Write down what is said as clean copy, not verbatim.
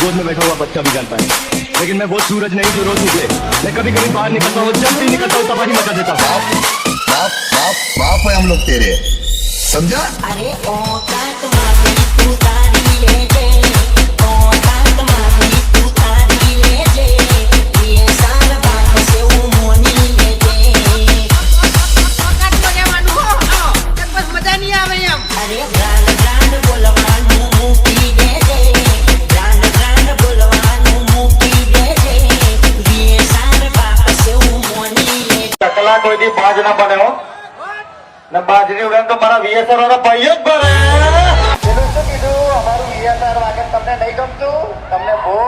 गोद में बैठा हुआ बच्चा भी जान पाए, लेकिन मैं वो सूरज नहीं जो रोज निकले। मैं कभी कभी बाहर निकलता हूँ, जब भी निकलता हूँ तबाही मचा देता हूँ। बाप बाप बाप है हम लोग तेरे, समझा? अरे ओ तात मारी तू तारी ले जे, ओ तात मारी तू तारी ले जे, ये साल बाप से वो मोनी ले जे। બસ મજા નહીં આવે એમ. अरे ब्रांड ब्रांड बोलवानू मुकी दे जे, ब्रांड ब्रांड बोलवानू मुकी दे जे, ये साल बाप से वो मोनी ले जे। ટકલા કોઈથી બાજ ના બને હો ને બાજરી ઉડે તો મારા વીએસઆર વાળા ભાઈ જ બને. પેલું શું કીધું, અમારું વીએસઆર વાગે તમને નહીં ગમતું, તમને બહુ